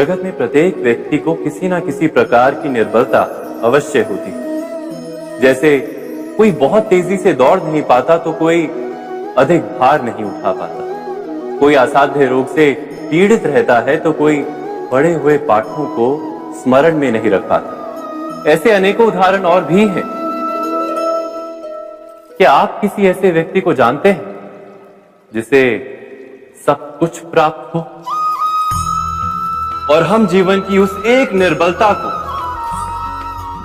जगत में प्रत्येक व्यक्ति को किसी ना किसी प्रकार की निर्बलता अवश्य होती है। जैसे कोई बहुत तेजी से दौड़ नहीं पाता तो कोई अधिक भार नहीं उठा पाता, कोई असाध्य रोग से पीड़ित रहता है तो कोई पढ़े हुए पाठों को स्मरण में नहीं रख पाता। ऐसे अनेकों उदाहरण और भी हैं। क्या आप किसी ऐसे व्यक्ति को जानते हैं जिसे सब कुछ प्राप्त हो और हम जीवन की उस एक निर्बलता को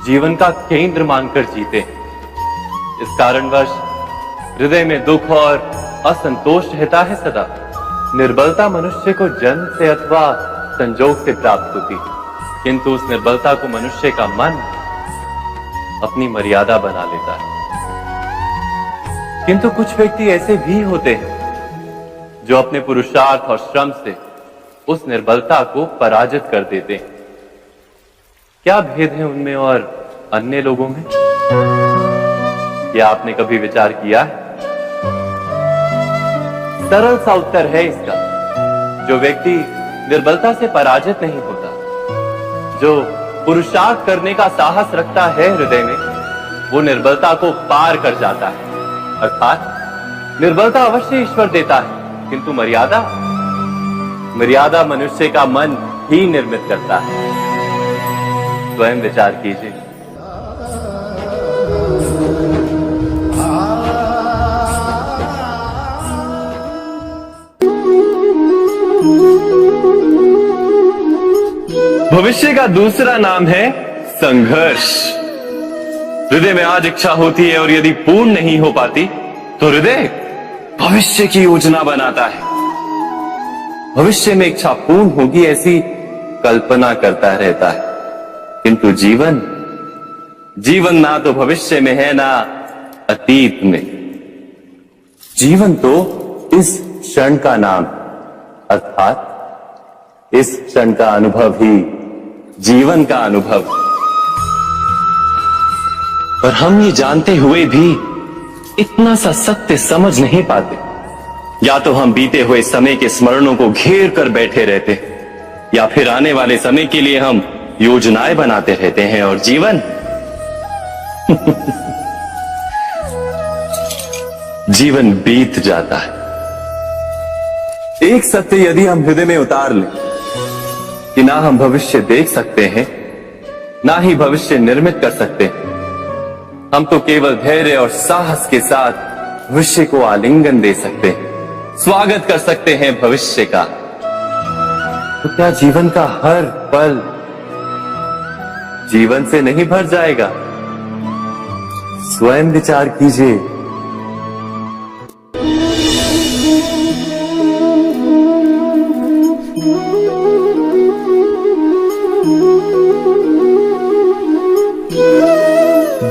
जीवन का केंद्र मानकर जीते हैं? इस कारणवश हृदय में दुख और असंतोष रहता है सदा। निर्बलता मनुष्य को जन्म से अथवा संजोग से प्राप्त होती है, किंतु उस निर्बलता को मनुष्य का मन अपनी मर्यादा बना लेता है। किंतु कुछ व्यक्ति ऐसे भी होते हैं जो अपने पुरुषार्थ और श्रम से उस निर्बलता को पराजित कर देते हैं। क्या भेद है उनमें और अन्य लोगों में? क्या आपने कभी विचार किया है? सरल सा उत्तर है इसका। जो व्यक्ति निर्बलता से पराजित नहीं होता, जो पुरुषार्थ करने का साहस रखता है हृदय में, वो निर्बलता को पार कर जाता है। अर्थात निर्बलता अवश्य ईश्वर देता है, किंतु मर्यादा मनुष्य का मन ही निर्मित करता है। स्वयं विचार कीजिए। भविष्य का दूसरा नाम है संघर्ष। हृदय में आज इच्छा होती है और यदि पूर्ण नहीं हो पाती तो हृदय भविष्य की योजना बनाता है। भविष्य में इच्छा पूर्ण होगी ऐसी कल्पना करता रहता है, किंतु जीवन ना तो भविष्य में है ना अतीत में। जीवन तो इस क्षण का नाम, अर्थात इस क्षण का अनुभव ही जीवन का अनुभव। पर हम ये जानते हुए भी इतना सा सत्य समझ नहीं पाते। या तो हम बीते हुए समय के स्मरणों को घेर कर बैठे रहते, या फिर आने वाले समय के लिए हम योजनाएं बनाते रहते हैं और जीवन जीवन बीत जाता है। एक सत्य यदि हम हृदय में उतार लें कि ना हम भविष्य देख सकते हैं, ना ही भविष्य निर्मित कर सकते हैं, हम तो केवल धैर्य और साहस के साथ भविष्य को आलिंगन दे सकते हैं, स्वागत कर सकते हैं भविष्य का। तो क्या जीवन का हर पल जीवन से नहीं भर जाएगा? स्वयं विचार कीजिए।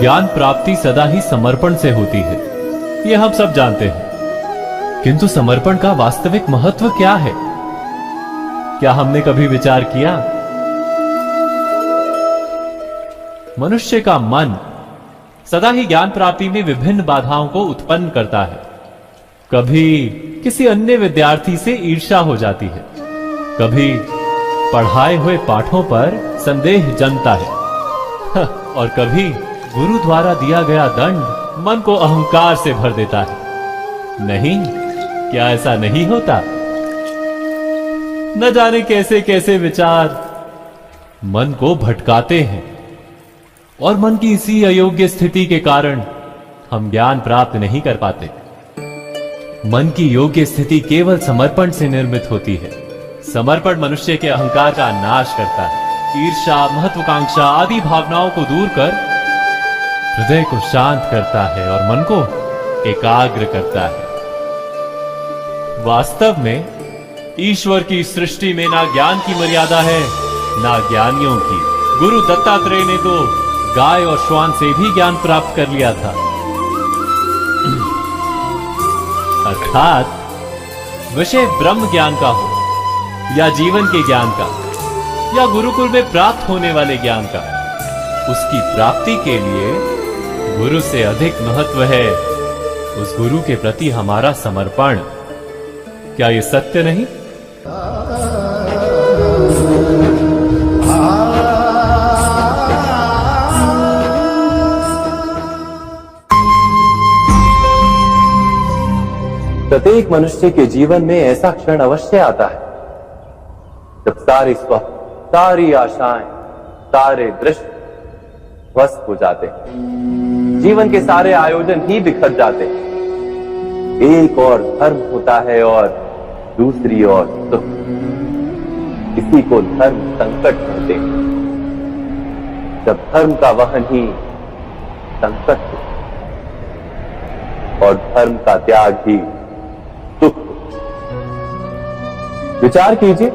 ज्ञान प्राप्ति सदा ही समर्पण से होती है, यह हम सब जानते हैं। किंतु समर्पण का वास्तविक महत्व क्या है? क्या हमने कभी विचार किया? मनुष्य का मन सदा ही ज्ञान प्राप्ति में विभिन्न बाधाओं को उत्पन्न करता है। कभी किसी अन्य विद्यार्थी से ईर्ष्या हो जाती है, कभी पढ़ाए हुए पाठों पर संदेह जमता है और कभी गुरु द्वारा दिया गया दंड मन को अहंकार से भर देता है। नहीं, क्या ऐसा नहीं होता? न जाने कैसे कैसे विचार मन को भटकाते हैं और मन की इसी अयोग्य स्थिति के कारण हम ज्ञान प्राप्त नहीं कर पाते। मन की योग्य स्थिति केवल समर्पण से निर्मित होती है। समर्पण मनुष्य के अहंकार का नाश करता है, ईर्ष्या, महत्वाकांक्षा आदि भावनाओं को दूर कर हृदय को शांत करता है और मन को एकाग्र करता है। वास्तव में ईश्वर की सृष्टि में ना ज्ञान की मर्यादा है ना ज्ञानियों की। गुरु दत्तात्रेय ने तो गाय और श्वान से भी ज्ञान प्राप्त कर लिया था। अर्थात विषय ब्रह्म ज्ञान का हो या जीवन के ज्ञान का या गुरुकुल में प्राप्त होने वाले ज्ञान का, उसकी प्राप्ति के लिए गुरु से अधिक महत्व है उस गुरु के प्रति हमारा समर्पण। क्या ये सत्य नहीं? प्रत्येक मनुष्य के जीवन में ऐसा क्षण अवश्य आता है जब सारे स्वप्न, सारी आशाएं, सारे दृश्य ध्वस्त हो जाते हैं। जीवन के सारे आयोजन ही बिखर जाते हैं। एक और धर्म होता है और दूसरी ओर सुख। इसी को धर्म संकट कहते हैं। जब धर्म का वहन ही संकट हो और धर्म का त्याग ही सुख हो। विचार कीजिए,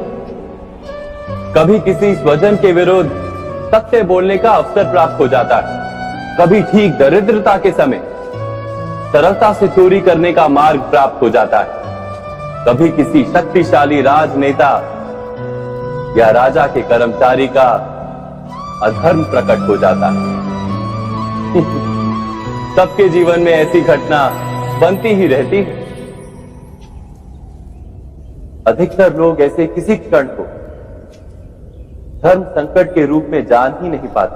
कभी किसी स्वजन के विरुद्ध सत्य बोलने का अवसर प्राप्त हो जाता है, कभी ठीक दरिद्रता के समय सरलता से चोरी करने का मार्ग प्राप्त हो जाता है, कभी किसी शक्तिशाली राजनेता या राजा के कर्मचारी का अधर्म प्रकट हो जाता है। सबके जीवन में ऐसी घटना बनती ही रहती है। अधिकतर लोग ऐसे किसी क्षण को धर्म संकट के रूप में जान ही नहीं पाते।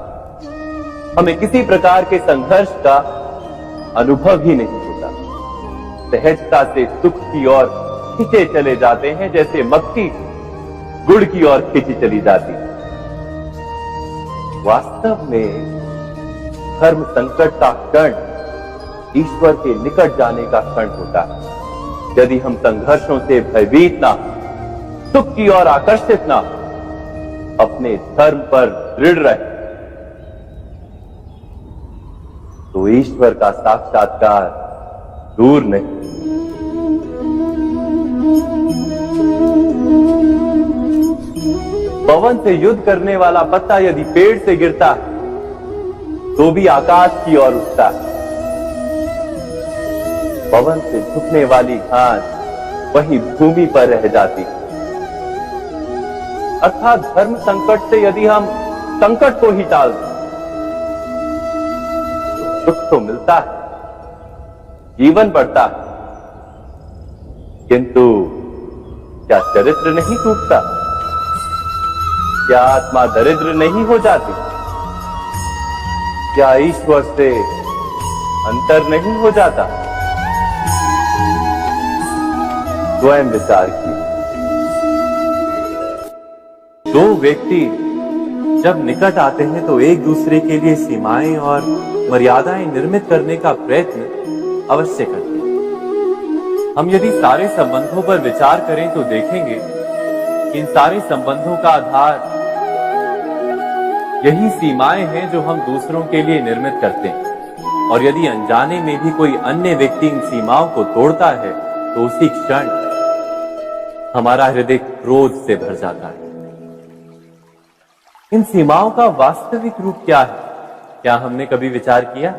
हमें किसी प्रकार के संघर्ष का अनुभव ही नहीं होता। सहजता से सुख की ओर खींचे चले जाते हैं, जैसे मक्खी गुड़ की ओर खींची चली जाती है। वास्तव में धर्म संकट का क्षण ईश्वर के निकट जाने का क्षण होता है। यदि हम संघर्षों से भयभीत ना, सुख की ओर आकर्षित ना, अपने धर्म पर दृढ़ रहे, तो ईश्वर का साक्षात्कार दूर नहीं। पवन से युद्ध करने वाला पत्ता यदि पेड़ से गिरता है तो भी आकाश की ओर उठता है। पवन से झुकने वाली घास वही भूमि पर रह जाती है। अर्थात धर्म संकट से यदि हम संकट को ही टाल दें तो सुख तो मिलता है, जीवन बढ़ता है, किंतु क्या चरित्र नहीं टूटता? क्या आत्मा दरिद्र नहीं हो जाती? क्या ईश्वर से अंतर नहीं हो जाता? स्वयं विचार कीजिए। दो व्यक्ति जब निकट आते हैं तो एक दूसरे के लिए सीमाएं और मर्यादाएं निर्मित करने का प्रयत्न अवश्य करते हैं। हम यदि सारे संबंधों पर विचार करें तो देखेंगे कि इन सारे संबंधों का आधार यही सीमाएं हैं जो हम दूसरों के लिए निर्मित करते हैं। और यदि अनजाने में भी कोई अन्य व्यक्ति इन सीमाओं को तोड़ता है तो उसी क्षण हमारा हृदय क्रोध से भर जाता है। इन सीमाओं का वास्तविक रूप क्या है? क्या हमने कभी विचार किया?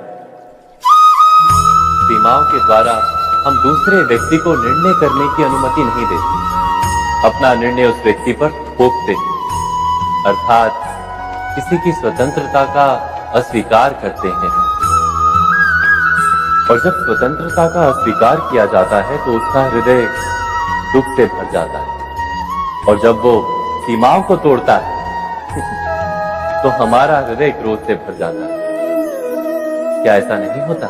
सीमाओं के द्वारा हम दूसरे व्यक्ति को निर्णय करने की अनुमति नहीं देते। अपना निर्णय उस व्यक्ति पर थोपते हैं, अर्थात किसी की स्वतंत्रता का अस्वीकार करते हैं। और जब स्वतंत्रता का अस्वीकार किया जाता है तो उसका हृदय दुख से भर जाता है। और जब वो सीमाओं को तोड़ता है तो हमारा हृदय क्रोध से भर जाता है। क्या ऐसा नहीं होता?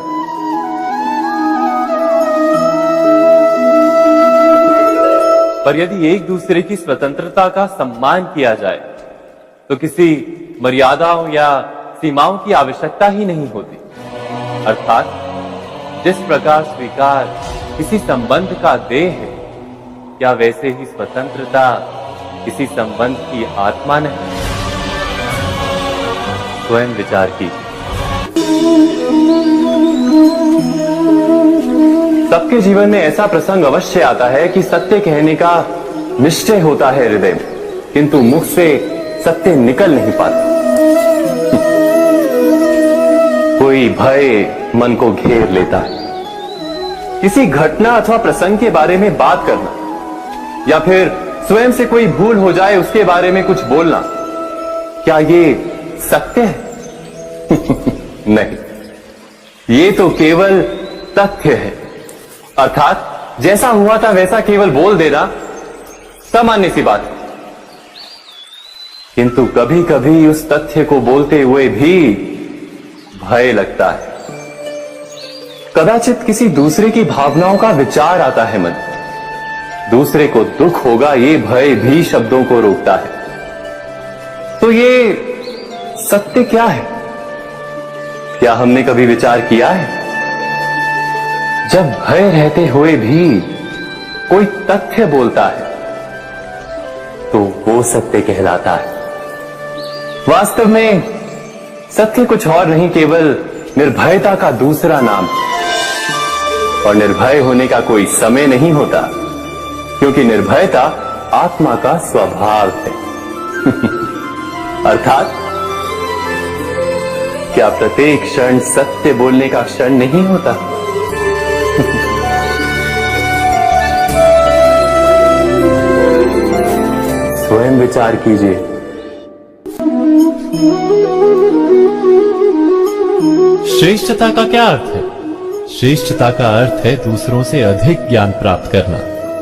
पर यदि एक दूसरे की स्वतंत्रता का सम्मान किया जाए तो किसी मर्यादाओं या सीमाओं की आवश्यकता ही नहीं होती। अर्थात जिस प्रकार स्वीकार किसी संबंध का देह है, क्या वैसे ही स्वतंत्रता किसी संबंध की आत्मा नहीं? स्वयं विचार कीजिए। सबके जीवन में ऐसा प्रसंग अवश्य आता है कि सत्य कहने का निश्चय होता है हृदय में, किंतु मुख से सत्य निकल नहीं पाता। कोई भय मन को घेर लेता है। किसी घटना अथवा प्रसंग के बारे में बात करना या फिर स्वयं से कोई भूल हो जाए उसके बारे में कुछ बोलना, क्या ये सत्य है? नहीं, ये तो केवल तथ्य है। अर्थात जैसा हुआ था वैसा केवल बोल देना सामान्य सी बात है। किंतु कभी कभी उस तथ्य को बोलते हुए भी भय लगता है। कदाचित किसी दूसरे की भावनाओं का विचार आता है मन, दूसरे को दुख होगा ये भय भी शब्दों को रोकता है। तो ये सत्य क्या है? क्या हमने कभी विचार किया है? जब भय रहते हुए भी कोई तथ्य बोलता है तो वो सत्य कहलाता है। वास्तव में सत्य कुछ और नहीं, केवल निर्भयता का दूसरा नाम है। और निर्भय होने का कोई समय नहीं होता, क्योंकि निर्भयता आत्मा का स्वभाव है। अर्थात क्या प्रत्येक क्षण सत्य बोलने का क्षण नहीं होता? स्वयं विचार कीजिए। श्रेष्ठता का क्या अर्थ है? श्रेष्ठता का अर्थ है दूसरों से अधिक ज्ञान प्राप्त करना।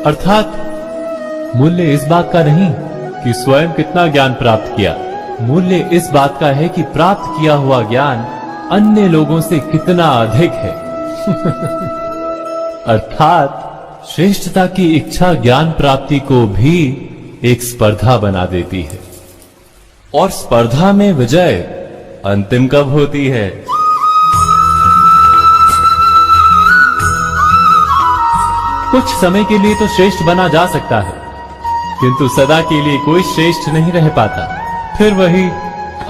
अर्थात मूल्य इस बात का नहीं कि स्वयं कितना ज्ञान प्राप्त किया, मूल्य इस बात का है कि प्राप्त किया हुआ ज्ञान अन्य लोगों से कितना अधिक है। अर्थात श्रेष्ठता की इच्छा ज्ञान प्राप्ति को भी एक स्पर्धा बना देती है। और स्पर्धा में विजय अंतिम कब होती है? कुछ समय के लिए तो श्रेष्ठ बना जा सकता है, किंतु सदा के लिए कोई श्रेष्ठ नहीं रह पाता। फिर वही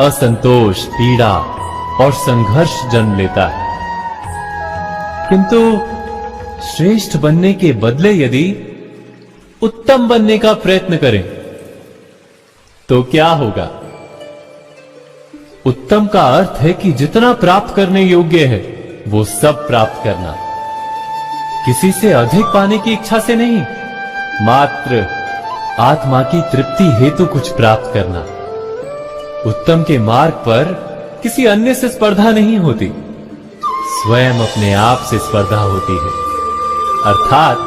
असंतोष, पीड़ा और संघर्ष जन्म लेता है। किंतु श्रेष्ठ बनने के बदले यदि उत्तम बनने का प्रयत्न करें तो क्या होगा? उत्तम का अर्थ है कि जितना प्राप्त करने योग्य है वो सब प्राप्त करना, किसी से अधिक पाने की इच्छा से नहीं, मात्र आत्मा की तृप्ति हेतु कुछ प्राप्त करना। उत्तम के मार्ग पर किसी अन्य से स्पर्धा नहीं होती, स्वयं अपने आप से स्पर्धा होती है। अर्थात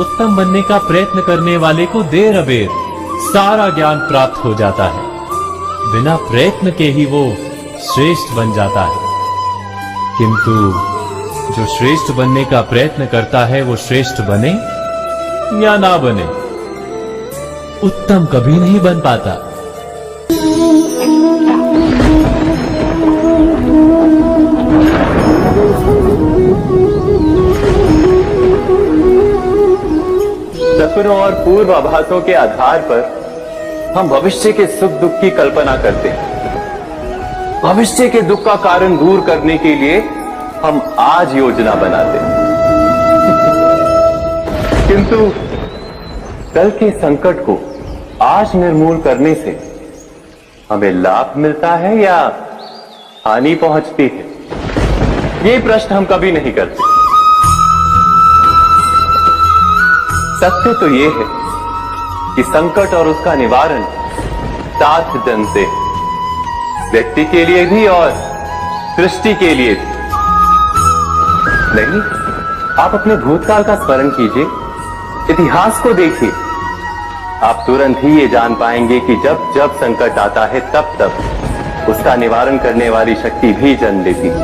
उत्तम बनने का प्रयत्न करने वाले को देर अबेर सारा ज्ञान प्राप्त हो जाता है, बिना प्रयत्न के ही वो श्रेष्ठ बन जाता है। किंतु जो श्रेष्ठ बनने का प्रयत्न करता है वो श्रेष्ठ बने या ना बने, उत्तम कभी नहीं बन पाता। सपनों और पूर्वाभासों के आधार पर हम भविष्य के सुख दुख की कल्पना करते हैं। भविष्य के दुख का कारण दूर करने के लिए हम आज योजना बनाते हैं। किंतु कल के संकट को आज निर्मूल करने से हमें लाभ मिलता है या हानि पहुंचती है? ये प्रश्न हम कभी नहीं करते। सत्य तो ये है कि संकट और उसका निवारण साथ जन से, व्यक्ति के लिए भी और सृष्टि के लिए भी। नहीं, आप अपने भूतकाल का स्मरण कीजिए, इतिहास को देखिए, आप तुरंत ही ये जान पाएंगे कि जब जब संकट आता है तब तब उसका निवारण करने वाली शक्ति भी जन्म लेती है।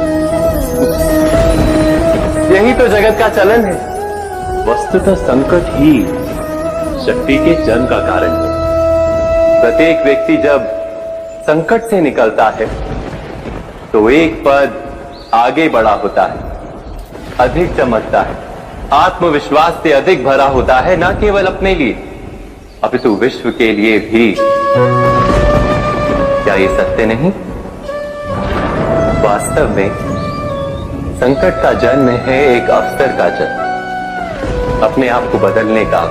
यही तो जगत का चलन है। वस्तुतः संकट ही शक्ति के जन्म का कारण है। प्रत्येक व्यक्ति जब संकट से निकलता है तो एक पद आगे बढ़ा होता है, अधिक चमकता है, आत्मविश्वास से अधिक भरा होता है, न केवल अपने लिए अपितु विश्व के लिए भी। क्या ये सत्य नहीं? वास्तव में संकट का जन्म है एक अवसर का जन्म, अपने आप को बदलने का,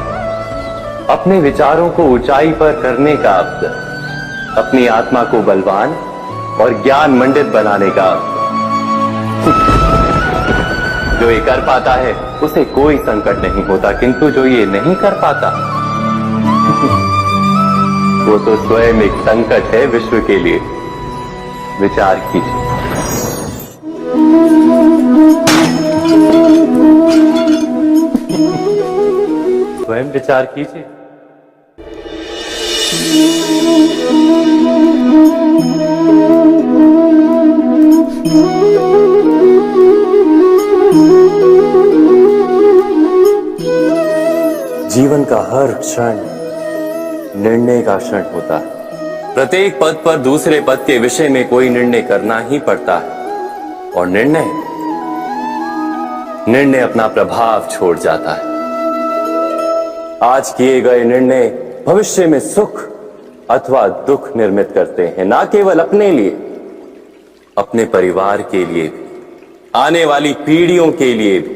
अपने विचारों को ऊंचाई पर करने का अवसर, अपनी आत्मा को बलवान और ज्ञान मंडित बनाने का अवसर। जो ये कर पाता है उसे कोई संकट नहीं होता, किंतु जो ये नहीं कर पाता वो तो स्वयं एक संकट है विश्व के लिए। विचार कीजिए। स्वयं विचार कीजिए। जीवन का हर क्षण निर्णय का क्षण होता है। प्रत्येक पद पर दूसरे पद के विषय में कोई निर्णय करना ही पड़ता है और निर्णय अपना प्रभाव छोड़ जाता है। आज किए गए निर्णय भविष्य में सुख अथवा दुख निर्मित करते हैं, ना केवल अपने लिए, अपने परिवार के लिए भी, आने वाली पीढ़ियों के लिए भी।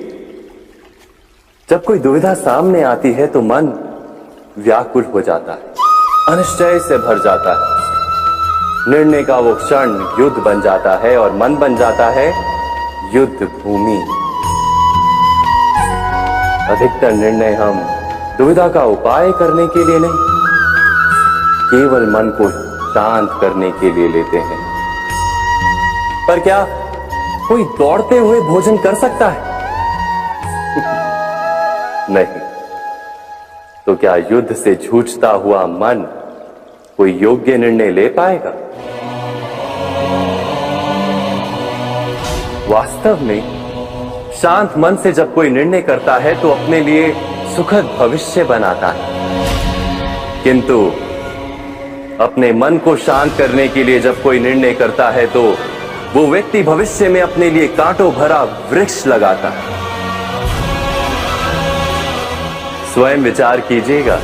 जब कोई दुविधा सामने आती है तो मन व्याकुल हो जाता है, अनिश्चय से भर जाता है। निर्णय का वो क्षण युद्ध बन जाता है और मन बन जाता है युद्ध भूमि। अधिकतर निर्णय हम दुविधा का उपाय करने के लिए नहीं, केवल मन को शांत करने के लिए लेते हैं। पर क्या कोई दौड़ते हुए भोजन कर सकता है? नहीं। तो क्या युद्ध से जूझता हुआ मन कोई योग्य निर्णय ले पाएगा? वास्तव में शांत मन से जब कोई निर्णय करता है तो अपने लिए सुखद भविष्य बनाता है, किंतु अपने मन को शांत करने के लिए जब कोई निर्णय करता है तो वो व्यक्ति भविष्य में अपने लिए कांटों भरा वृक्ष लगाता है। स्वयं विचार कीजिएगा।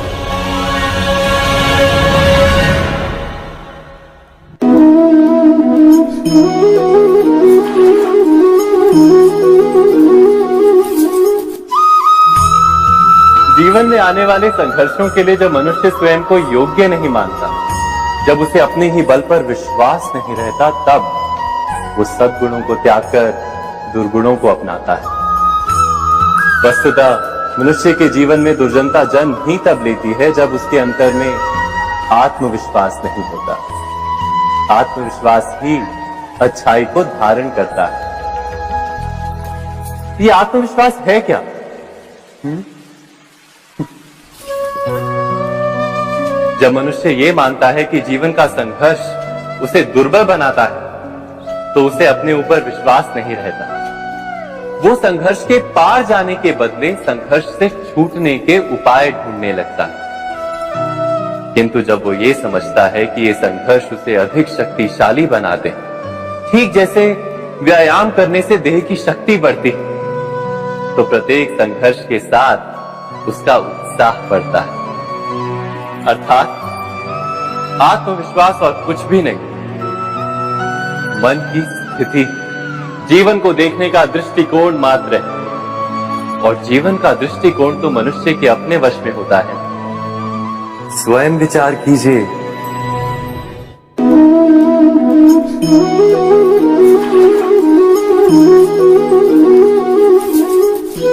जीवन में आने वाले संघर्षों के लिए जब मनुष्य स्वयं को योग्य नहीं मानता, जब उसे अपने ही बल पर विश्वास नहीं रहता, तब वो सद्गुणों को त्याग कर दुर्गुणों को अपनाता है। वस्तुतः मनुष्य के जीवन में दुर्जनता जन्म ही तब लेती है जब उसके अंतर में आत्मविश्वास नहीं होता। आत्मविश्वास ही अच्छाई को धारण करता है। ये आत्मविश्वास है क्या? जब मनुष्य ये मानता है कि जीवन का संघर्ष उसे दुर्बल बनाता है, तो उसे अपने ऊपर विश्वास नहीं रहता। वो संघर्ष के पार जाने के बदले संघर्ष से छूटने के उपाय ढूंढने लगता है। किंतु जब वो ये समझता है कि ये संघर्ष उसे अधिक शक्तिशाली बनाते, ठीक जैसे व्यायाम करने से देह की शक्ति बढ़ती, तो प्रत्येक संघर्ष के साथ उसका उत्साह बढ़ता है। अर्थात आत्मविश्वास और कुछ भी नहीं, मन की स्थिति, जीवन को देखने का दृष्टिकोण मात्र है। और जीवन का दृष्टिकोण तो मनुष्य के अपने वश में होता है। स्वयं विचार कीजिए।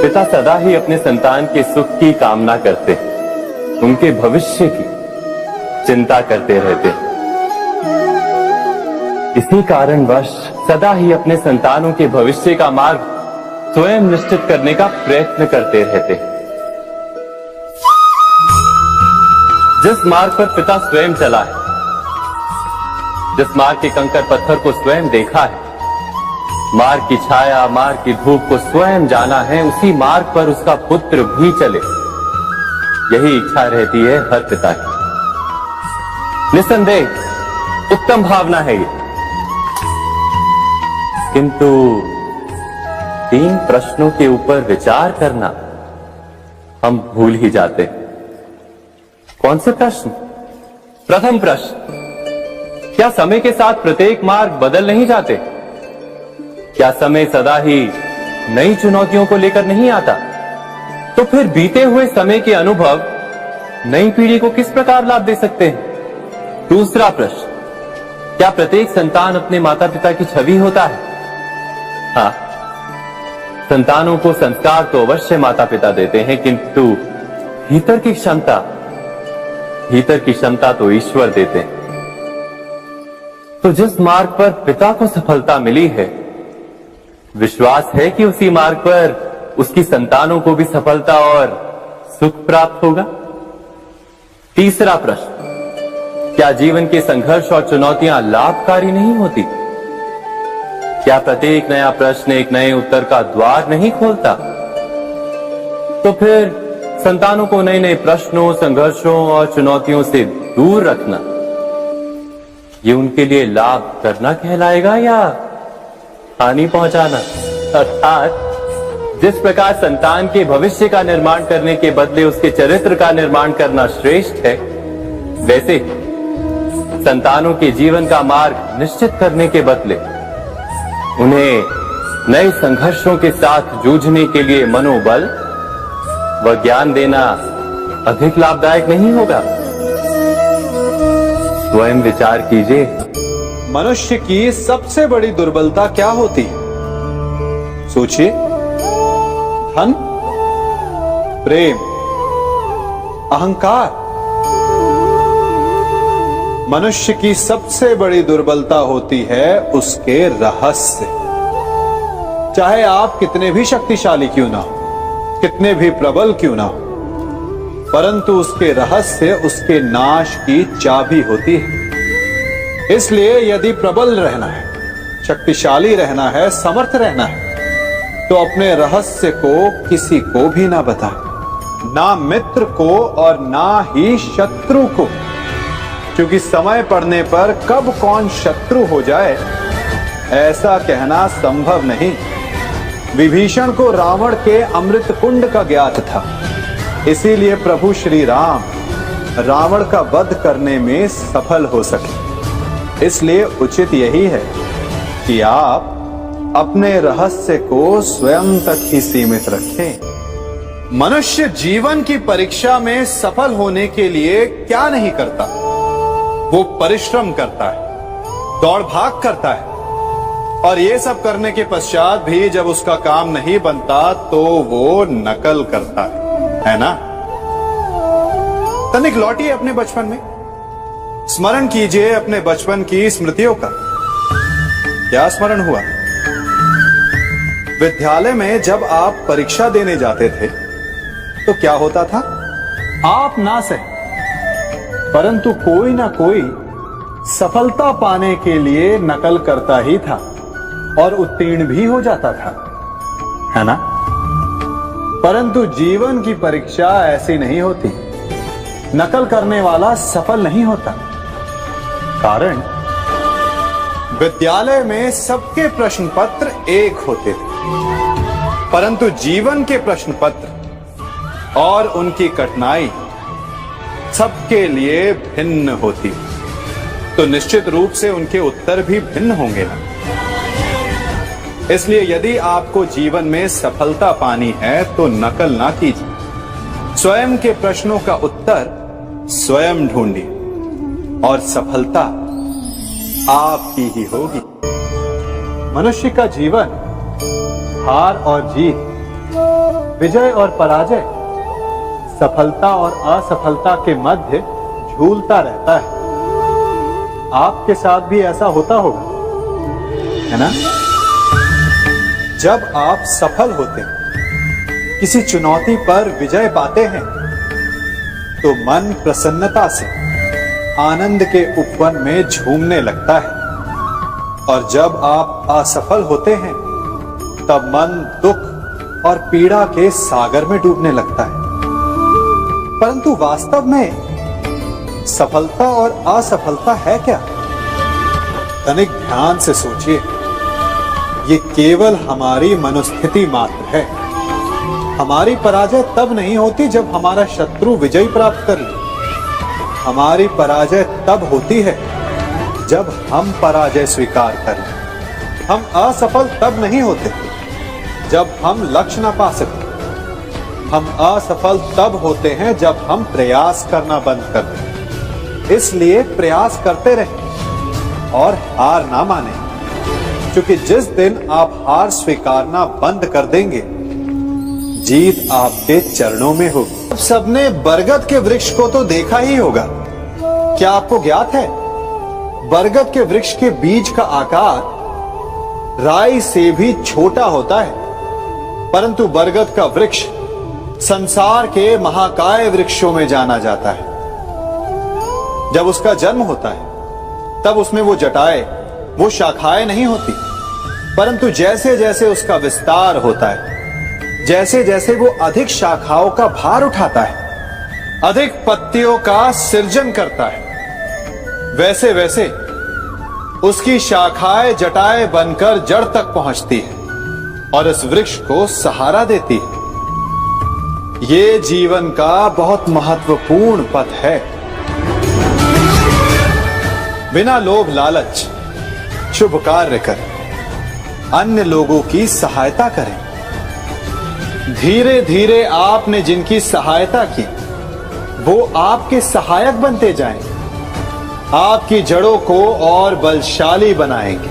पिता सदा ही अपने संतान के सुख की कामना करते, उनके भविष्य की चिंता करते रहते। इसी कारणवश सदा ही अपने संतानों के भविष्य का मार्ग स्वयं निश्चित करने का प्रयत्न करते रहते। जिस मार्ग पर पिता स्वयं चला है, जिस मार्ग के कंकर पत्थर को स्वयं देखा है, मार्ग की छाया, मार्ग की धूप को स्वयं जाना है, उसी मार्ग पर उसका पुत्र भी चले, यही इच्छा रहती है हर पिता की। निसंदेह उत्तम भावना है ये। किंतु 3 प्रश्नों के ऊपर विचार करना हम भूल ही जाते। कौन से प्रश्न? प्रथम प्रश्न, क्या समय के साथ प्रत्येक मार्ग बदल नहीं जाते? क्या समय सदा ही नई चुनौतियों को लेकर नहीं आता? तो फिर बीते हुए समय के अनुभव नई पीढ़ी को किस प्रकार लाभ दे सकते हैं? दूसरा प्रश्न, क्या प्रत्येक संतान अपने माता पिता की छवि होता है? हाँ, संतानों को संस्कार तो अवश्य माता पिता देते हैं, किंतु भीतर की क्षमता तो ईश्वर देते हैं। तो जिस मार्ग पर पिता को सफलता मिली है, विश्वास है कि उसी मार्ग पर उसकी संतानों को भी सफलता और सुख प्राप्त होगा। तीसरा प्रश्न, क्या जीवन के संघर्ष और चुनौतियां लाभकारी नहीं होती? क्या प्रत्येक नया प्रश्न एक नए उत्तर का द्वार नहीं खोलता? तो फिर संतानों को नए नए प्रश्नों, संघर्षों और चुनौतियों से दूर रखना, ये उनके लिए लाभ करना कहलाएगा या हानि पहुंचाना? अर्थात जिस प्रकार संतान के भविष्य का निर्माण करने के बदले उसके चरित्र का निर्माण करना श्रेष्ठ है, वैसे संतानों के जीवन का मार्ग निश्चित करने के बदले उन्हें नए संघर्षों के साथ जूझने के लिए मनोबल व ज्ञान देना अधिक लाभदायक नहीं होगा? स्वयं विचार कीजिए। मनुष्य की सबसे बड़ी दुर्बलता क्या होती है? सोचिए। धन, प्रेम, अहंकार। मनुष्य की सबसे बड़ी दुर्बलता होती है उसके रहस्य। चाहे आप कितने भी शक्तिशाली क्यों ना हो, कितने भी प्रबल क्यों ना हो, परंतु उसके रहस्य उसके नाश की चाबी होती है। इसलिए यदि प्रबल रहना है, शक्तिशाली रहना है, समर्थ रहना है, तो अपने रहस्य को किसी को भी ना बताएं, ना मित्र को और ना ही शत्रु को, क्योंकि समय पड़ने पर कब कौन शत्रु हो जाए ऐसा कहना संभव नहीं। विभीषण को रावण के अमृत कुंड का ज्ञात था, इसीलिए प्रभु श्री राम रावण का वध करने में सफल हो सके। इसलिए उचित यही है कि आप अपने रहस्य को स्वयं तक ही सीमित रखें। मनुष्य जीवन की परीक्षा में सफल होने के लिए क्या नहीं करता? वो परिश्रम करता है, दौड़ भाग करता है, और ये सब करने के पश्चात भी जब उसका काम नहीं बनता तो वो नकल करता है ना? तनिक लौटिए अपने बचपन में, स्मरण कीजिए अपने बचपन की स्मृतियों का। क्या स्मरण हुआ? विद्यालय में जब आप परीक्षा देने जाते थे तो क्या होता था? आप ना सही, परंतु कोई ना कोई सफलता पाने के लिए नकल करता ही था और उत्तीर्ण भी हो जाता था, है ना? परंतु जीवन की परीक्षा ऐसी नहीं होती। नकल करने वाला सफल नहीं होता। कारण विद्यालय में सबके प्रश्न पत्र एक होते थे, परंतु जीवन के प्रश्न पत्र और उनकी कठिनाई सबके लिए भिन्न होती, तो निश्चित रूप से उनके उत्तर भी भिन्न होंगे ना। इसलिए यदि आपको जीवन में सफलता पानी है तो नकल ना कीजिए, स्वयं के प्रश्नों का उत्तर स्वयं ढूंढिए और सफलता आपकी ही होगी। मनुष्य का जीवन हार और जीत, विजय और पराजय, सफलता और असफलता के मध्य झूलता रहता है। आपके साथ भी ऐसा होता होगा, है ना? जब आप सफल होते हैं, किसी चुनौती पर विजय पाते हैं, तो मन प्रसन्नता से आनंद के उपवन में झूमने लगता है, और जब आप असफल होते हैं तब मन दुख और पीड़ा के सागर में डूबने लगता है। परंतु वास्तव में सफलता और असफलता है क्या? तनिक ध्यान से सोचिए। ये केवल हमारी मनोस्थिति मात्र है। हमारी पराजय तब नहीं होती जब हमारा शत्रु विजय प्राप्त कर ले। हमारी पराजय तब होती है जब हम पराजय स्वीकार कर लें। हम असफल तब नहीं होते जब हम लक्ष्य न पा सके। हम असफल तब होते हैं जब हम प्रयास करना बंद कर दें। इसलिए प्रयास करते रहें और हार ना माने, क्योंकि जिस दिन आप हार स्वीकारना बंद कर देंगे, जीत आपके चरणों में होगी। अब सबने बरगद के वृक्ष को तो देखा ही होगा। क्या आपको ज्ञात है, बरगद के वृक्ष के बीज का आकार राई से भी छोटा होता है, परंतु बरगद का वृक्ष संसार के महाकाय वृक्षों में जाना जाता है। जब उसका जन्म होता है तब उसमें वो जटाएं, वो शाखाएं नहीं होती, परंतु जैसे जैसे उसका विस्तार होता है जैसे जैसे वो अधिक शाखाओं का भार उठाता है, अधिक पत्तियों का सृजन करता है, वैसे वैसे उसकी शाखाएं जटाएं बनकर जड़ तक पहुंचती है और इस वृक्ष को सहारा देती है। ये जीवन का बहुत महत्वपूर्ण पथ है। बिना लोभ लालच शुभ कार्य करें, अन्य लोगों की सहायता करें। धीरे धीरे आपने जिनकी सहायता की वो आपके सहायक बनते जाएं, आपकी जड़ों को और बलशाली बनाएंगे,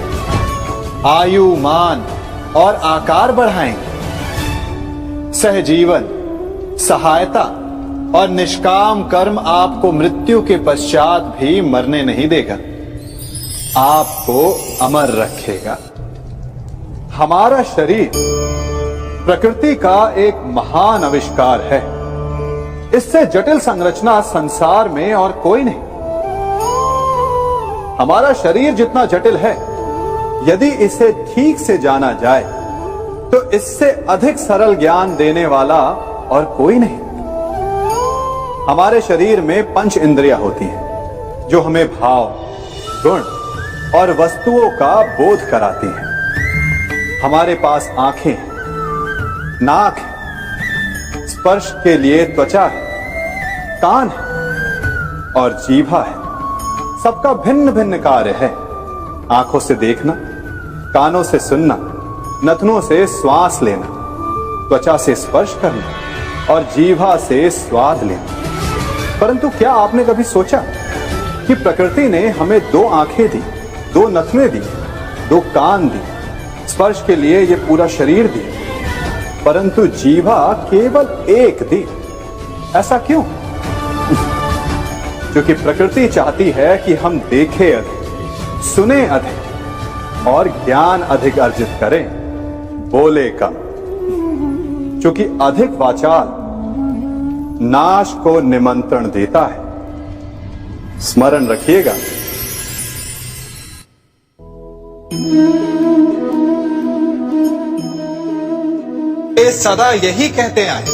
आयु मान और आकार बढ़ाएंगे। सहजीवन, सहायता और निष्काम कर्म आपको मृत्यु के पश्चात भी मरने नहीं देगा, आपको अमर रखेगा। हमारा शरीर प्रकृति का एक महान आविष्कार है। इससे जटिल संरचना संसार में और कोई नहीं। हमारा शरीर जितना जटिल है, यदि इसे ठीक से जाना जाए तो इससे अधिक सरल ज्ञान देने वाला और कोई नहीं। हमारे शरीर में 5 इंद्रियां होती हैं जो हमें भाव, गुण और वस्तुओं का बोध कराती हैं। हमारे पास आंखें हैं, नाक है, स्पर्श के लिए त्वचा है, कान है और जीभा है। सबका भिन्न भिन्न कार्य है। आंखों से देखना, कानों से सुनना, नथनों से श्वास लेना, त्वचा से स्पर्श करना और जीभा से स्वाद लेना। परंतु क्या आपने कभी सोचा कि प्रकृति ने हमें 2 आंखें दी, 2 नथने दी, 2 कान दी, स्पर्श के लिए ये पूरा शरीर दिया, परंतु जीभा केवल 1 दी? ऐसा क्यों? क्योंकि प्रकृति चाहती है कि हम देखें अधिक, सुने अधिक और ज्ञान अधिक अर्जित करें, बोले कम। क्योंकि अधिक वाचाल नाश को निमंत्रण देता है। स्मरण रखिएगा। ये सदा यही कहते आए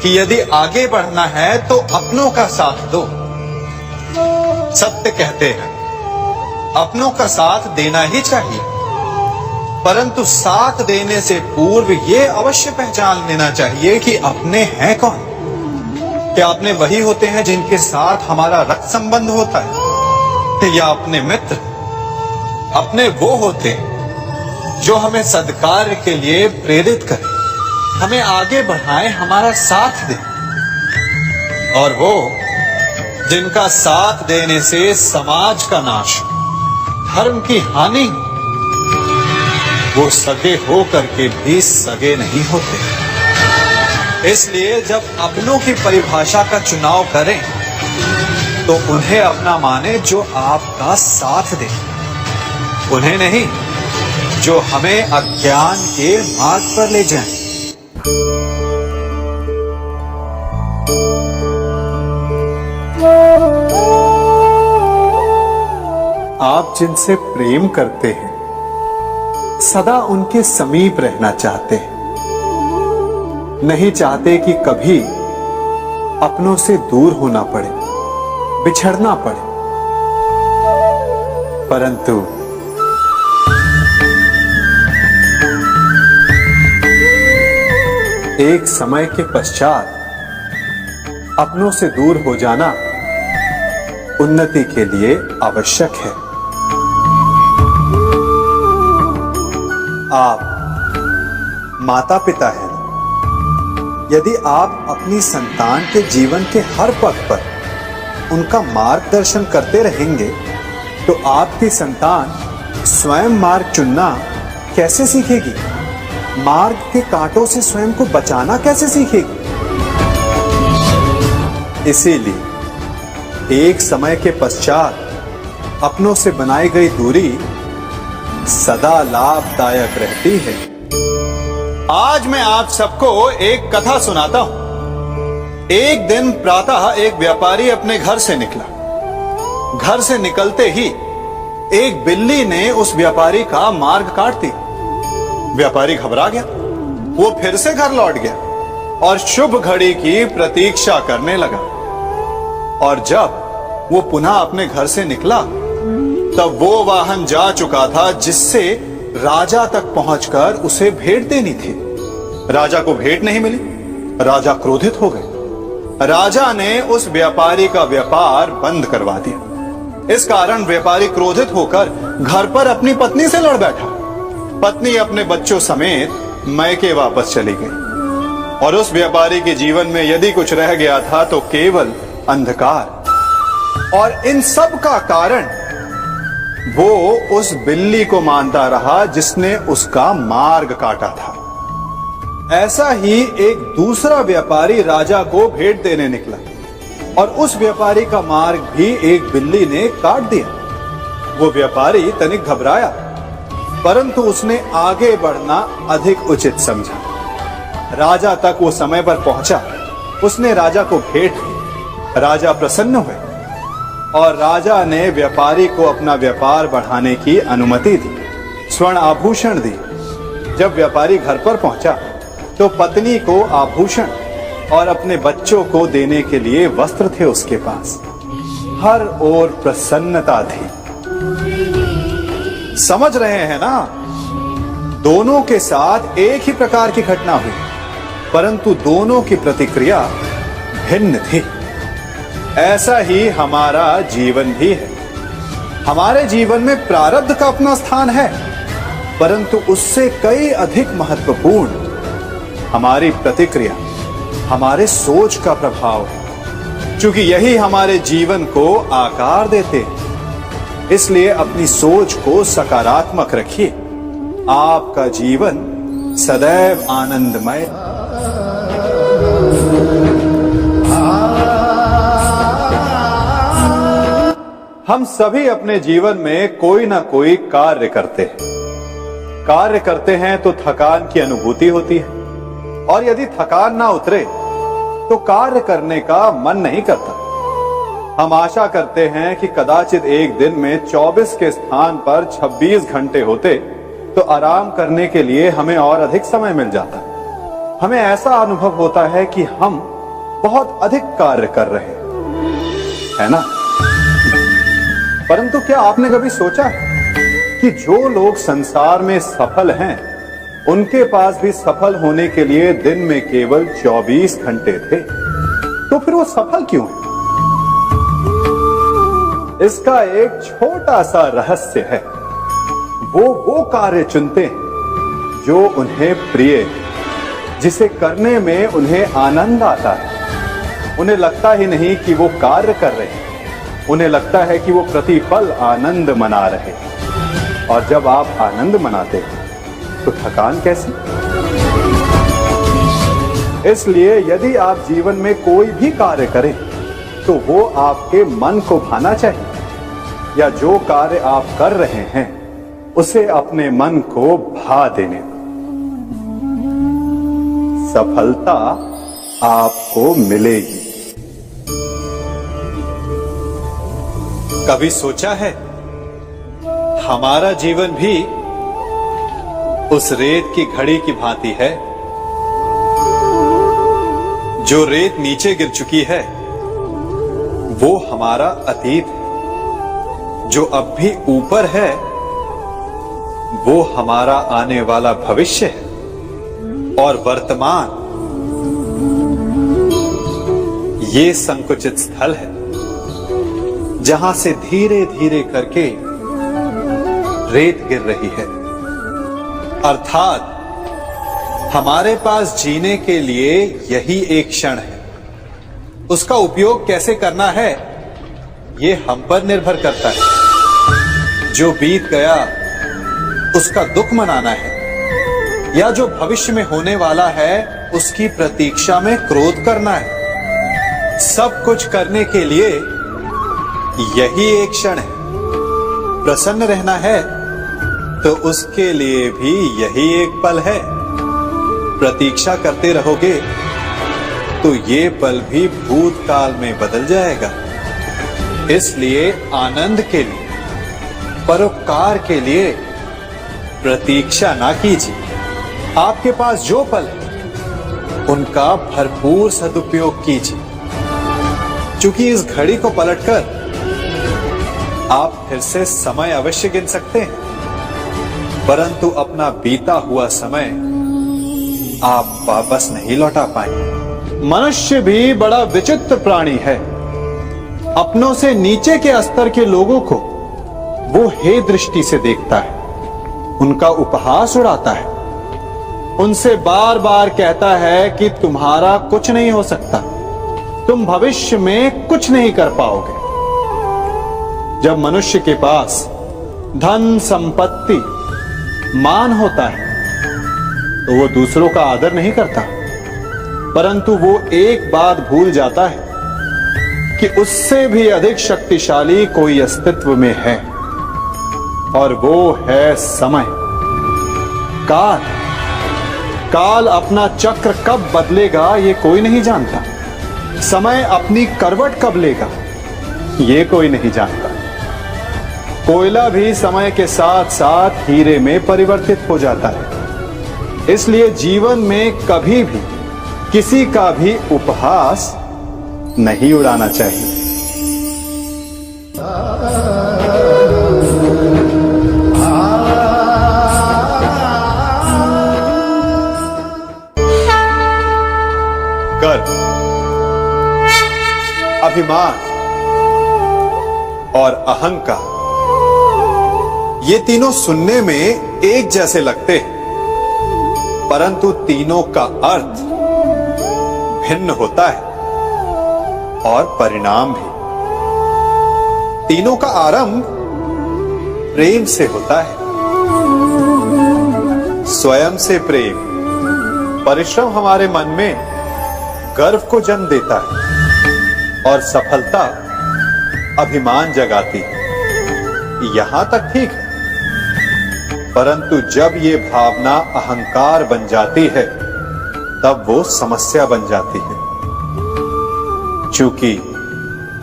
कि यदि आगे बढ़ना है तो अपनों का साथ दो। सत्य कहते हैं, अपनों का साथ देना ही चाहिए, परंतु साथ देने से पूर्व ये अवश्य पहचान लेना चाहिए कि अपने हैं कौन। क्या अपने वही होते हैं जिनके साथ हमारा रक्त संबंध होता है, या अपने मित्र? अपने वो होते हैं जो हमें सद्कार्य के लिए प्रेरित करें, हमें आगे बढ़ाएं, हमारा साथ दें। और वो जिनका साथ देने से समाज का नाश, धर्म की हानि, वो सगे हो करके भी सगे नहीं होते। इसलिए जब अपनों की परिभाषा का चुनाव करें तो उन्हें अपना माने जो आपका साथ दे, उन्हें नहीं जो हमें अज्ञान के मार्ग पर ले जाएं। आप जिनसे प्रेम करते हैं सदा उनके समीप रहना चाहते हैं, नहीं चाहते कि कभी अपनों से दूर होना पड़े, बिछड़ना पड़े। परंतु एक समय के पश्चात अपनों से दूर हो जाना उन्नति के लिए आवश्यक है। आप माता पिता हैं। यदि आप अपनी संतान के जीवन के हर पग पर उनका मार्गदर्शन करते रहेंगे तो आपकी संतान स्वयं मार्ग चुनना कैसे सीखेगी? मार्ग के कांटों से स्वयं को बचाना कैसे सीखेगी? इसीलिए एक समय के पश्चात अपनों से बनाई गई दूरी सदा लाभदायक रहती है। आज मैं आप सबको एक कथा सुनाता हूं। एक दिन प्रातः एक व्यापारी अपने घर से निकला। घर से निकलते ही एक बिल्ली ने उस व्यापारी का मार्ग काट दिया। व्यापारी घबरा गया वो फिर से घर लौट गया और शुभ घड़ी की प्रतीक्षा करने लगा। और जब वो पुनः अपने घर से निकला तब वो वाहन जा चुका था जिससे राजा तक पहुंचकर उसे भेंट देनी थी। राजा को भेंट नहीं मिली। राजा क्रोधित हो गए। राजा ने उस व्यापारी का व्यापार बंद करवा दिया। इस कारण व्यापारी क्रोधित होकर घर पर अपनी पत्नी से लड़ बैठा। पत्नी अपने बच्चों समेत मैके वापस चली गई और उस व्यापारी के जीवन में यदि कुछ रह गया था तो केवल अंधकार। और इन सब का कारण वो उस बिल्ली को मानता रहा जिसने उसका मार्ग काटा था। ऐसा ही एक दूसरा व्यापारी राजा को भेंट देने निकला और उस व्यापारी का मार्ग भी एक बिल्ली ने काट दिया। वो व्यापारी तनिक घबराया, परंतु उसने आगे बढ़ना अधिक उचित समझा। राजा तक वो समय पर पहुंचा। उसने राजा को भेंट दी। राजा प्रसन्न हुए और राजा ने व्यापारी को अपना व्यापार बढ़ाने की अनुमति दी, स्वर्ण आभूषण दी। जब व्यापारी घर पर पहुंचा तो पत्नी को आभूषण और अपने बच्चों को देने के लिए वस्त्र थे उसके पास। हर ओर प्रसन्नता थी। समझ रहे हैं ना? दोनों के साथ एक ही प्रकार की घटना हुई, परंतु दोनों की प्रतिक्रिया भिन्न थी। ऐसा ही हमारा जीवन भी है। हमारे जीवन में प्रारब्ध का अपना स्थान है, परंतु उससे कई अधिक महत्वपूर्ण हमारी प्रतिक्रिया, हमारे सोच का प्रभाव है, क्योंकि यही हमारे जीवन को आकार देते हैं। इसलिए अपनी सोच को सकारात्मक रखिए। आपका जीवन सदैव आनंदमय। हम सभी अपने जीवन में कोई ना कोई कार्य करते हैं। कार्य करते हैं तो थकान की अनुभूति होती है, और यदि थकान ना उतरे तो कार्य करने का मन नहीं करता। हम आशा करते हैं कि कदाचित एक दिन में 24 के स्थान पर 26 घंटे होते तो आराम करने के लिए हमें और अधिक समय मिल जाता। हमें ऐसा अनुभव होता है कि हम बहुत अधिक कार्य कर रहे हैं, है ना? परंतु क्या आपने कभी सोचा है कि जो लोग संसार में सफल हैं, उनके पास भी सफल होने के लिए दिन में केवल 24 घंटे थे? तो फिर वो सफल क्यों है? इसका एक छोटा सा रहस्य है। वो कार्य चुनते हैं जो उन्हें प्रिय है, जिसे करने में उन्हें आनंद आता है। उन्हें लगता ही नहीं कि वो कार्य कर रहे हैं, उन्हें लगता है कि वो प्रतिपल आनंद मना रहे हैं। और जब आप आनंद मनाते हैं तो थकान कैसी? इसलिए यदि आप जीवन में कोई भी कार्य करें तो वो आपके मन को भाना चाहिए, या जो कार्य आप कर रहे हैं उसे अपने मन को भा देने दो। सफलता आपको मिलेगी। कभी सोचा है हमारा जीवन भी उस रेत की घड़ी की भांति है? जो रेत नीचे गिर चुकी है वो हमारा अतीत है। जो अब भी ऊपर है वो हमारा आने वाला भविष्य है। और वर्तमान ये संकुचित स्थल है जहां से धीरे धीरे करके रेत गिर रही है। अर्थात हमारे पास जीने के लिए यही एक क्षण है। उसका उपयोग कैसे करना है ये हम पर निर्भर करता है। जो बीत गया उसका दुख मनाना है, या जो भविष्य में होने वाला है उसकी प्रतीक्षा में क्रोध करना है। सब कुछ करने के लिए यही एक क्षण है। प्रसन्न रहना है तो उसके लिए भी यही एक पल है। प्रतीक्षा करते रहोगे तो ये पल भी भूतकाल में बदल जाएगा। इसलिए आनंद के लिए, परोपकार के लिए प्रतीक्षा ना कीजिए, आपके पास जो पल है उनका भरपूर सदुपयोग कीजिए, क्योंकि इस घड़ी को पलटकर आप फिर से समय अवश्य गिन सकते हैं, परंतु अपना बीता हुआ समय आप वापस नहीं लौटा पाएंगे। मनुष्य भी बड़ा विचित्र प्राणी है। अपनों से नीचे के स्तर के लोगों को वो हे दृष्टि से देखता है, उनका उपहास उड़ाता है, उनसे बार बार कहता है कि तुम्हारा कुछ नहीं हो सकता, तुम भविष्य में कुछ नहीं कर पाओगे। जब मनुष्य के पास धन, संपत्ति, मान होता है तो वो दूसरों का आदर नहीं करता, परंतु वो एक बात भूल जाता है कि उससे भी अधिक शक्तिशाली कोई अस्तित्व में है, और वो है समय। काल काल अपना चक्र कब बदलेगा ये कोई नहीं जानता। समय अपनी करवट कब लेगा ये कोई नहीं जानता। कोयला भी समय के साथ साथ हीरे में परिवर्तित हो जाता है। इसलिए जीवन में कभी भी किसी का भी उपहास नहीं उड़ाना चाहिए। गर्व, अभिमान और अहंकार, ये तीनों सुनने में एक जैसे लगते हैं, परंतु तीनों का अर्थ भिन्न होता है और परिणाम भी। तीनों का आरंभ प्रेम से होता है। स्वयं से प्रेम, परिश्रम हमारे मन में गर्व को जन्म देता है और सफलता अभिमान जगाती है। यहां तक ठीक है, परंतु जब ये भावना अहंकार बन जाती है तब वो समस्या बन जाती है, क्योंकि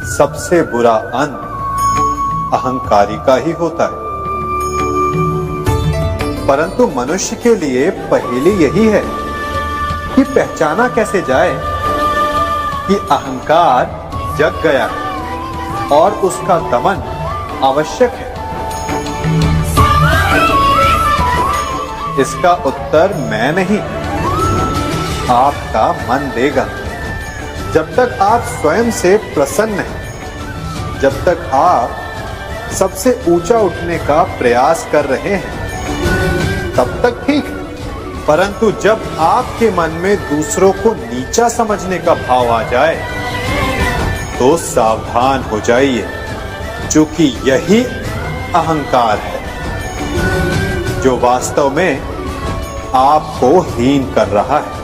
सबसे बुरा अंत अहंकारी का ही होता है। परंतु मनुष्य के लिए पहेली यही है कि पहचाना कैसे जाए कि अहंकार जग गया है और उसका दमन आवश्यक है। इसका उत्तर मैं नहीं, आपका मन देगा। जब तक आप स्वयं से प्रसन्न हैं, जब तक आप सबसे ऊंचा उठने का प्रयास कर रहे हैं, तब तक ठीक है। परंतु जब आपके मन में दूसरों को नीचा समझने का भाव आ जाए तो सावधान हो जाइए, क्योंकि यही अहंकार है जो वास्तव में आपको हीन कर रहा है।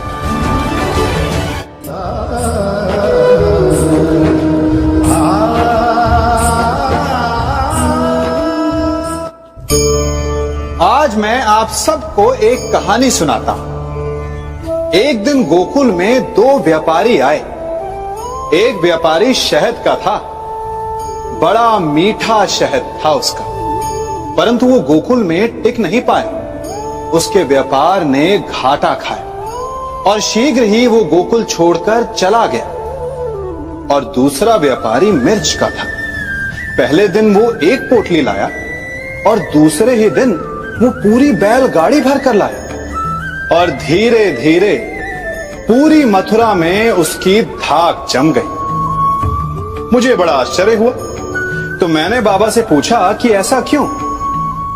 आज मैं आप सबको एक कहानी सुनाता हूं। एक दिन गोकुल में दो व्यापारी आए। एक व्यापारी शहद का था, बड़ा मीठा शहद था उसका, परंतु वो गोकुल में टिक नहीं पाया। उसके व्यापार ने घाटा खाया और शीघ्र ही वो गोकुल छोड़कर चला गया। और दूसरा व्यापारी मिर्च का था। पहले दिन वो एक पोटली लाया और दूसरे ही दिन वो पूरी बैलगाड़ी भर कर लाया, और धीरे धीरे पूरी मथुरा में उसकी धाक जम गई। मुझे बड़ा आश्चर्य हुआ, तो मैंने बाबा से पूछा कि ऐसा क्यों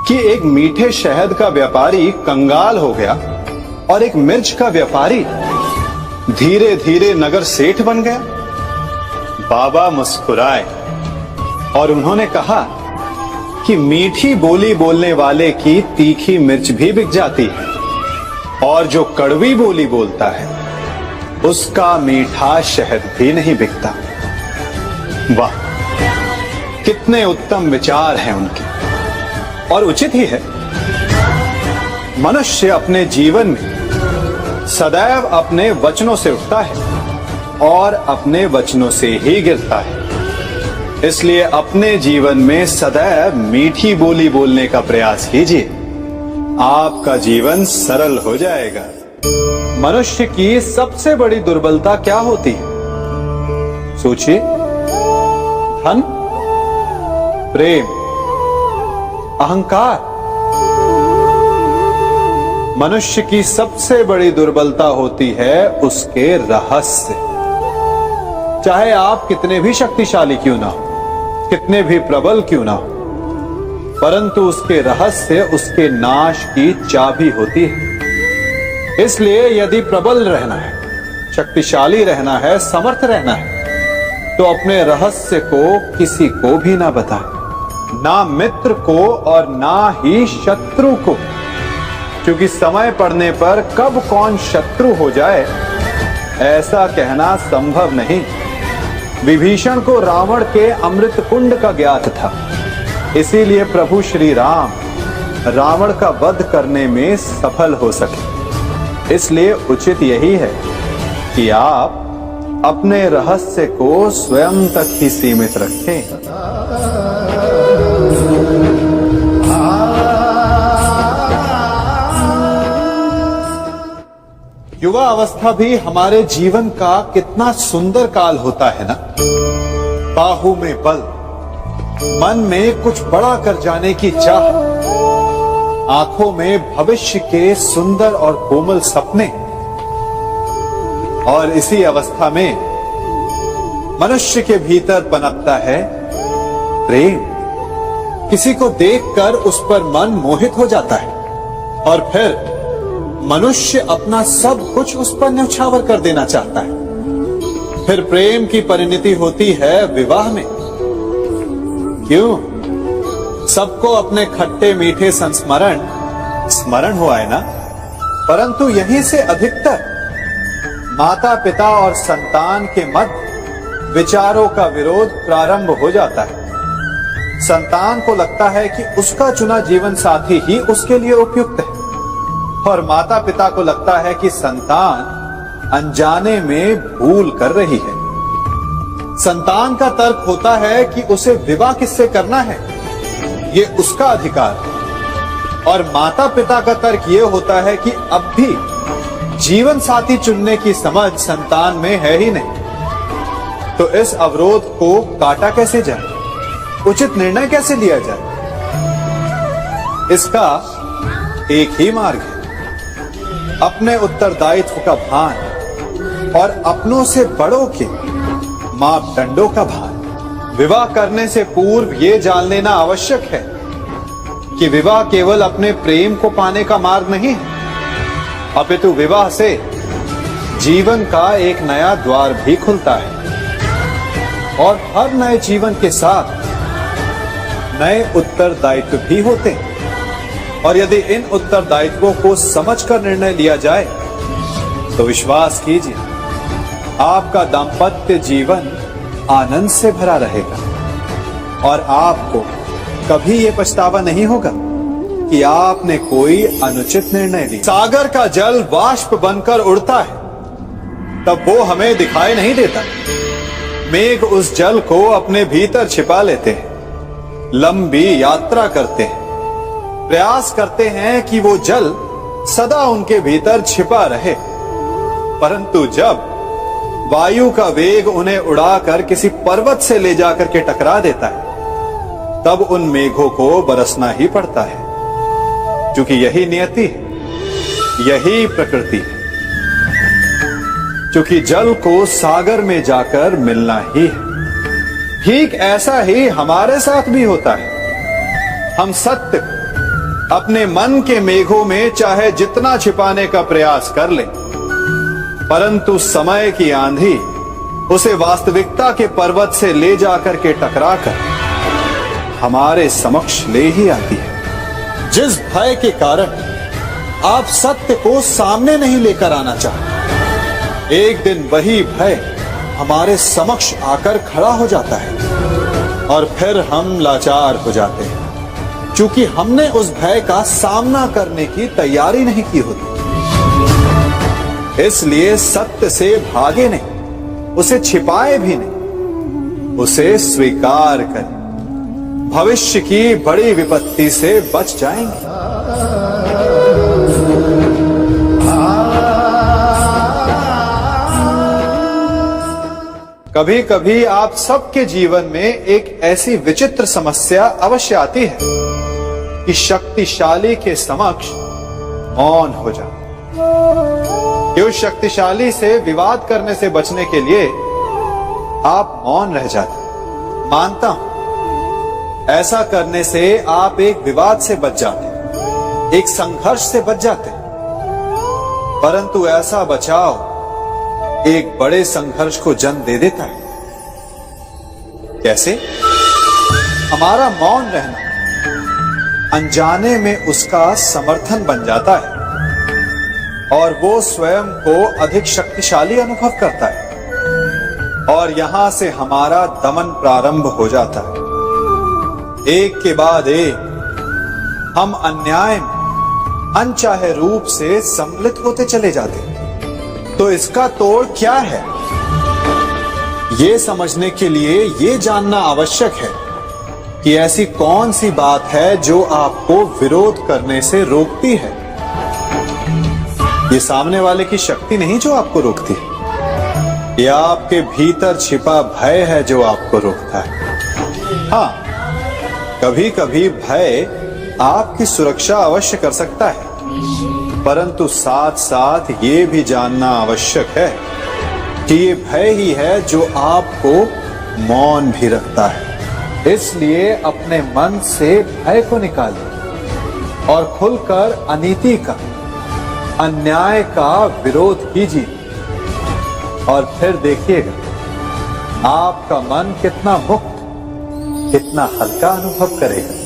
कि एक मीठे शहद का व्यापारी कंगाल हो गया और एक मिर्च का व्यापारी धीरे धीरे नगर सेठ बन गया। बाबा मुस्कुराए और उन्होंने कहा कि मीठी बोली बोलने वाले की तीखी मिर्च भी बिक जाती है, और जो कड़वी बोली बोलता है उसका मीठा शहद भी नहीं बिकता। वाह, कितने उत्तम विचार हैं उनके, और उचित ही है। मनुष्य अपने जीवन में सदैव अपने वचनों से उठता है और अपने वचनों से ही गिरता है। इसलिए अपने जीवन में सदैव मीठी बोली बोलने का प्रयास कीजिए, आपका जीवन सरल हो जाएगा। मनुष्य की सबसे बड़ी दुर्बलता क्या होती है? सोचिए। धन, प्रेम, अहंकार। मनुष्य की सबसे बड़ी दुर्बलता होती है उसके रहस्य। चाहे आप कितने भी शक्तिशाली क्यों ना हो, कितने भी प्रबल क्यों ना हो, परंतु उसके रहस्य उसके नाश की चाबी होती है। इसलिए यदि प्रबल रहना है, शक्तिशाली रहना है, समर्थ रहना है, तो अपने रहस्य को किसी को भी ना बताएं, ना मित्र को और ना ही शत्रु को, क्योंकि समय पड़ने पर कब कौन शत्रु हो जाए ऐसा कहना संभव नहीं। विभीषण को रावण के अमृत कुंड का ज्ञात था, इसीलिए प्रभु श्री राम रावण का वध करने में सफल हो सके। इसलिए उचित यही है कि आप अपने रहस्य को स्वयं तक ही सीमित रखें। युवा अवस्था भी हमारे जीवन का कितना सुंदर काल होता है ना। बाहु में बल, मन में कुछ बड़ा कर जाने की चाह, आंखों में भविष्य के सुंदर और कोमल सपने। और इसी अवस्था में मनुष्य के भीतर पनपता है प्रेम। किसी को देखकर उस पर मन मोहित हो जाता है और फिर मनुष्य अपना सब कुछ उस पर न्यौछावर कर देना चाहता है। फिर प्रेम की परिणति होती है विवाह में। क्यों? सबको अपने खट्टे मीठे संस्मरण स्मरण हुआ है ना। परंतु यहीं से अधिकतर माता पिता और संतान के मध्य विचारों का विरोध प्रारंभ हो जाता है। संतान को लगता है कि उसका चुना जीवन साथी ही उसके लिए उपयुक्त है, और माता पिता को लगता है कि संतान अनजाने में भूल कर रही है। संतान का तर्क होता है कि उसे विवाह किससे करना है, ये उसका अधिकार है। और माता पिता का तर्क ये होता है कि अब भी जीवन साथी चुनने की समझ संतान में है ही नहीं। तो इस अवरोध को काटा कैसे जाए, उचित निर्णय कैसे लिया जाए? इसका एक ही मार्ग है, अपने उत्तरदायित्व का भान और अपनों से बड़ों के मापदंडों का भान। विवाह करने से पूर्व ये जान लेना आवश्यक है कि विवाह केवल अपने प्रेम को पाने का मार्ग नहीं है, अपितु विवाह से जीवन का एक नया द्वार भी खुलता है। और हर नए जीवन के साथ नए उत्तरदायित्व भी होते हैं। और यदि इन उत्तरदायित्वों को समझकर निर्णय लिया जाए तो विश्वास कीजिए आपका दाम्पत्य जीवन आनंद से भरा रहेगा और आपको कभी यह पछतावा नहीं होगा कि आपने कोई अनुचित निर्णय लिया। सागर का जल वाष्प बनकर उड़ता है, तब वो हमें दिखाई नहीं देता। मेघ उस जल को अपने भीतर छिपा लेते हैं, लंबी यात्रा करते हैं, प्रयास करते हैं कि वो जल सदा उनके भीतर छिपा रहे। परंतु जब वायु का वेग उन्हें उड़ाकर किसी पर्वत से ले जाकर के टकरा देता है, तब उन मेघों को बरसना ही पड़ता है, क्योंकि यही नियति है, यही प्रकृति है। क्योंकि जल को सागर में जाकर मिलना ही है। ठीक ऐसा ही हमारे साथ भी होता है। हम सत्य अपने मन के मेघों में चाहे जितना छिपाने का प्रयास कर ले, परंतु समय की आंधी उसे वास्तविकता के पर्वत से ले जाकर के टकराकर हमारे समक्ष ले ही आती है। जिस भय के कारण आप सत्य को सामने नहीं लेकर आना चाहते, एक दिन वही भय हमारे समक्ष आकर खड़ा हो जाता है और फिर हम लाचार हो जाते हैं, क्योंकि हमने उस भय का सामना करने की तैयारी नहीं की होती। इसलिए सत्य से भागे नहीं, उसे छिपाए भी नहीं, उसे स्वीकार करें। भविष्य की बड़ी विपत्ति से बच जाएंगे। कभी कभी आप सबके जीवन में एक ऐसी विचित्र समस्या अवश्य आती है कि शक्तिशाली के समक्ष मौन हो जाओ। कि उस शक्तिशाली से विवाद करने से बचने के लिए आप मौन रह जाते। मानता हूं ऐसा करने से आप एक विवाद से बच जाते, एक संघर्ष से बच जाते, परंतु ऐसा बचाव एक बड़े संघर्ष को जन्म दे देता है। कैसे? हमारा मौन रहना अनजाने में उसका समर्थन बन जाता है और वो स्वयं को अधिक शक्तिशाली अनुभव करता है और यहां से हमारा दमन प्रारंभ हो जाता है। एक के बाद एक हम अन्याय में अनचाहे रूप से सम्मिलित होते चले जाते हैं। तो इसका तोड़ क्या है? ये समझने के लिए ये जानना आवश्यक है कि ऐसी कौन सी बात है जो आपको विरोध करने से रोकती है। ये सामने वाले की शक्ति नहीं जो आपको रोकती है, ये आपके भीतर छिपा भय है जो आपको रोकता है। हाँ, कभी कभी भय आपकी सुरक्षा अवश्य कर सकता है, परंतु साथ साथ ये भी जानना आवश्यक है कि ये भय ही है जो आपको मौन भी रखता है। इसलिए अपने मन से भय को निकालिए और खुलकर अनीति का, अन्याय का विरोध कीजिए और फिर देखिएगा आपका मन कितना मुक्त, कितना हल्का अनुभव करेगा।